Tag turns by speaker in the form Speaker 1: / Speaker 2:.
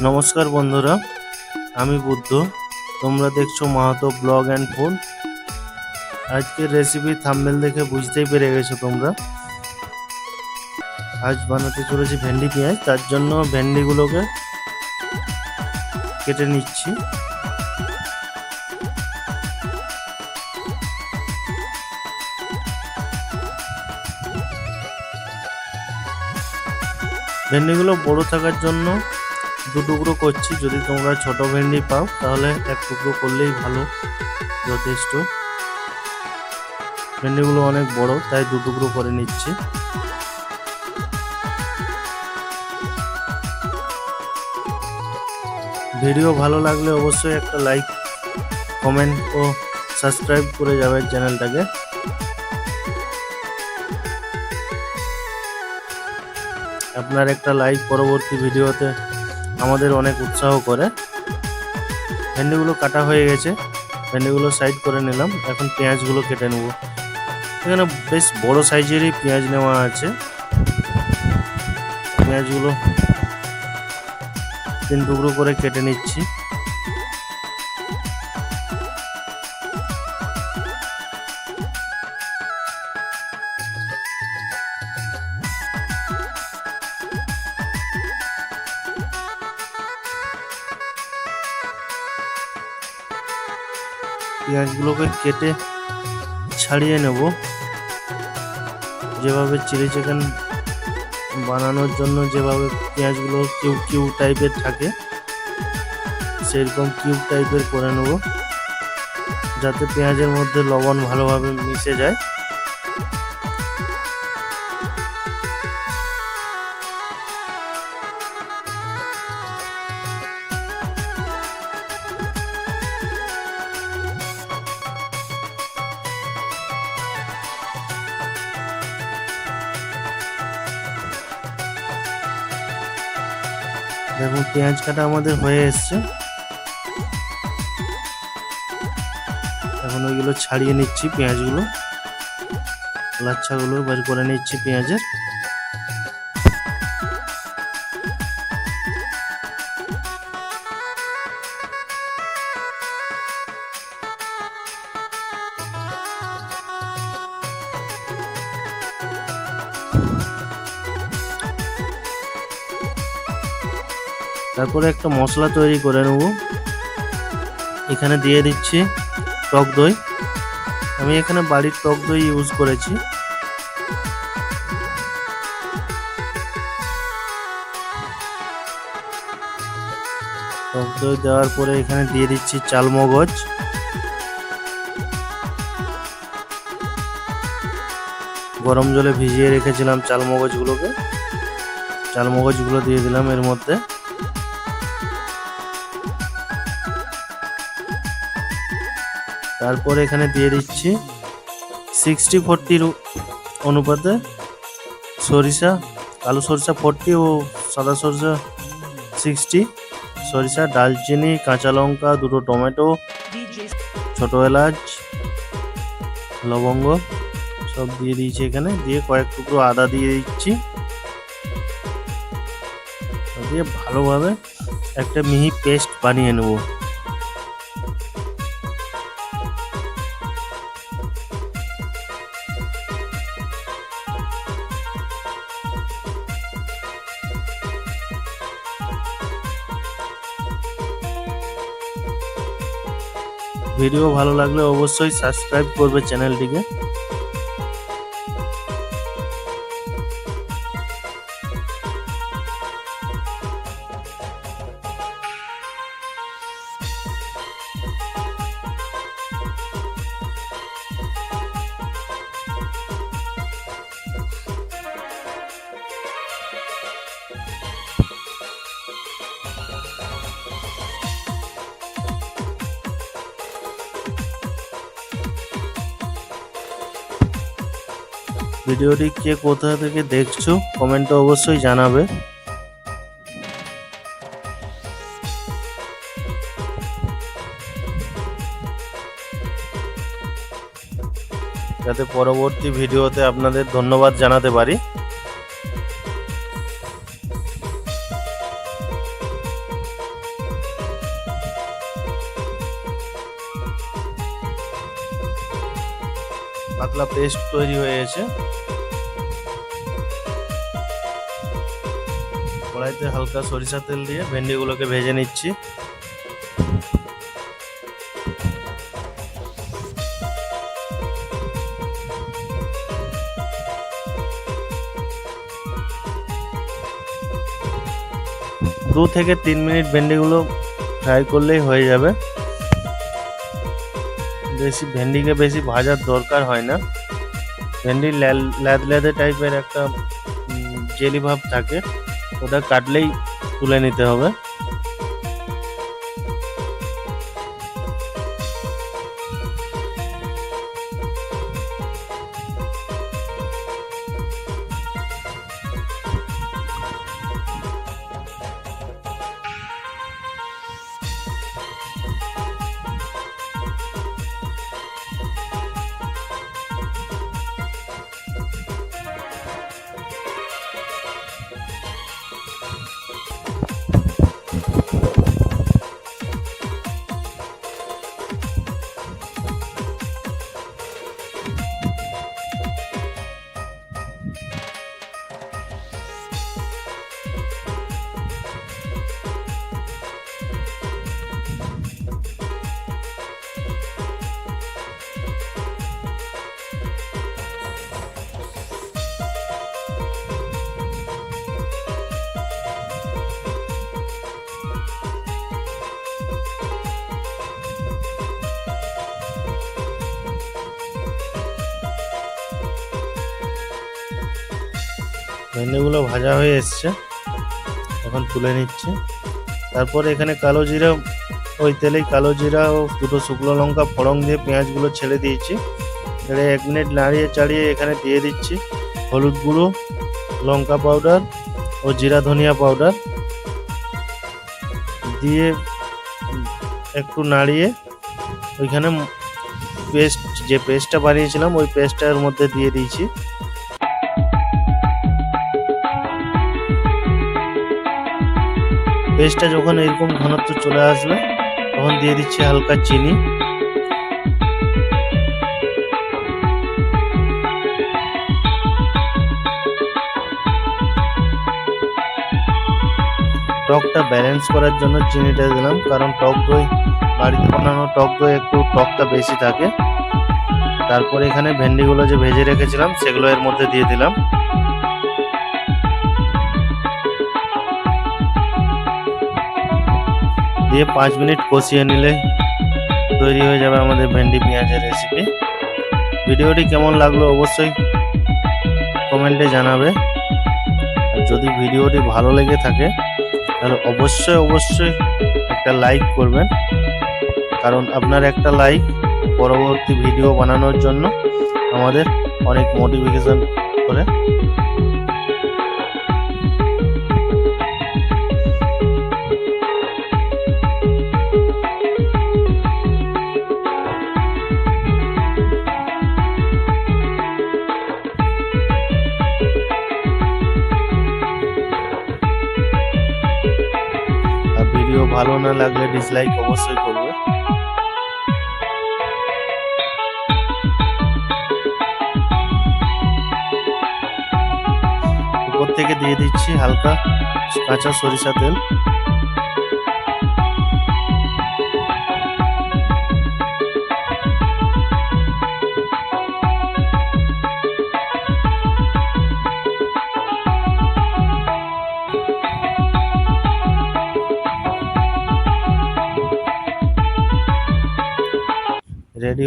Speaker 1: নমস্কার বন্ধুরা, আমি বুদ্ধ। তোমরা দেখছো মাহাতো ব্লগ অ্যান্ড ফুড। আজকের রেসিপি থাম্বনেল দেখে বুঝতেই পেরে গেছো তোমরা। আজ বানাতে চলেছি ভেন্ডি পেঁয়াজ। তার জন্য ভেন্ডিগুলোকে কেটে নিচ্ছি। ভেন্ডিগুলো বড় থাকার জন্য দু টুকরো করছি। যদি তোমরা ছোট ভেন্ডি পাও তাহলে এক টুকরো করলেই ভালো, যথেষ্ট। ভেন্ডিগুলো অনেক বড়, তাই দু টুকরো করে নিচ্ছি। ভিডিও ভালো লাগলে অবশ্যই একটা লাইক, কমেন্ট ও সাবস্ক্রাইব করে যাবেন চ্যানেলটাকে। আপনার একটা লাইক পরবর্তী ভিডিওতে আমাদের অনেক উৎসাহ করে। ভেন্ডিগুলো কাটা হয়ে গেছে, ভেন্ডিগুলো সাইড করে নিলাম। এখন পেঁয়াজগুলো কেটে নেব। এখানে বেশ বড় সাইজেরই পেঁয়াজ নেওয়া আছে। পেঁয়াজগুলো 3 টুকরো করে কেটে নিচ্ছি। পেঁয়াজগুলোকে কেটে ছাড়িয়ে নেব। যেভাবে চিলি চিকেন বানানোর জন্য যেভাবে পেঁয়াজগুলো কিউব কিউব টাইপের থাকে, সেরকম কিউব টাইপের করে নেব, যাতে পেঁয়াজের মধ্যে লবণ ভালোভাবে মিশে যায়। দেখুন, পেঁয়াজ কাটা আমাদের হয়ে এসছে। এখন ওইগুলো ছাড়িয়ে নিচ্ছি। পেঁয়াজগুলো, লাচ্ছাগুলো বের করে নিচ্ছি পেঁয়াজের। তারপরে একটা মশলা তৈরি করে নেব। এখানে দিয়ে দিচ্ছি টক দই। আমি এখানে বাড়ির টক দই ইউজ করেছি। টক দই দেওয়ার পরে এখানে দিয়ে দিচ্ছি চালমগজ। গরম জলে ভিজিয়ে রেখেছিলাম চালমগজগুলোকে। চালমগজগুলো দিয়ে দিলাম এর মধ্যে। তারপরে এখানে দিয়ে দিচ্ছি 60-40 অনুপাতে সরিষা, কালো সরিষা 40 ও সাদা সরিষা 60। সরিষা, ডালচিনি, কাঁচা লঙ্কা, 2টো টমেটো, ছোট এলাচ, লবঙ্গ সব দিয়ে দিয়েছি এখানে। দিয়ে কয়েক টুকরো আদা দিয়ে দিচ্ছি। দিয়ে ভালোভাবে একটা মিহি পেস্ট বানিয়ে নেব। ভিডিও ভালো লাগলে অবশ্যই সাবস্ক্রাইব করবে চ্যানেলটিকে। ভিডিওটি কে কোথা থেকে দেখছো কমেন্টে অবশ্যই জানাবে। যাতে পরবর্তী ভিডিওতে আপনাদের ধন্যবাদ জানাতে পারি। পাতলা পেস্ট তৈরি হয়ে গেছে। কড়াইতে হালকা সরিষা তেল দিয়ে ভেন্ডিগুলোকে ভেজে নিচ্ছি। দু থেকে 3 মিনিট ভেন্ডিগুলো ফ্রাই করলেই হয়ে যাবে। ভেন্ডিকে বেশি ভাজার দরকার হয় না। ভেন্ডি ল্যাদে টাইপের একটা জেলি ভাব থাকে, ওটা কাটলেই তুলে নিতে হবে। ভেন্ডিগুলো ভাজা হয়ে এসছে, এখন তুলে নিচ্ছি। তারপর এখানে কালো জিরা, ওই তেলেই কালো জিরা ও দুটো শুকনো লঙ্কা ফোড়ন দিয়ে পেঁয়াজগুলো ছেড়ে দিয়েছি। ছেড়ে 1 মিনিট নাড়িয়ে চাড়িয়ে এখানে দিয়ে দিচ্ছি হলুদ গুঁড়ো, লঙ্কা পাউডার ও জিরা ধনিয়া পাউডার দিয়ে একটু নাড়িয়ে ওইখানে যে পেস্টটা বানিয়েছিলাম ওই পেস্টটার মধ্যে দিয়ে দিয়েছি। পেস্টটা যখন এরকম ঘনত্ব চলে আসবে তখন দিয়ে দিচ্ছি হালকা চিনি। টকটা ব্যালেন্স করার জন্য চিনিটা দিলাম, কারণ টক দই বাড়িতে বানানো টক দই একটু টকটা বেশি থাকে। তারপর এখানে ভেন্ডিগুলো যে ভেজে রেখেছিলাম সেগুলো এর মধ্যে দিয়ে দিলাম। দিয়ে 5 মিনিট কষিয়ে নিলে তৈরি হয়ে যাবে আমাদের ভেন্ডি পেঁয়াজের রেসিপি। ভিডিওটি কেমন লাগলো অবশ্যই কমেন্টে জানাবে। আর যদি ভিডিওটি ভালো লেগে থাকে তাহলে অবশ্যই একটা লাইক করবেন, কারণ আপনার একটা লাইক পরবর্তী ভিডিও বানানোর জন্য আমাদের অনেক মোটিভেশন করে। ভিডিও ভালো না লাগলে ডিসলাইক অবশ্যই করবে। উপর থেকে দিয়ে দিচ্ছি হালকা কাঁচা সরিষা তেল। রেডি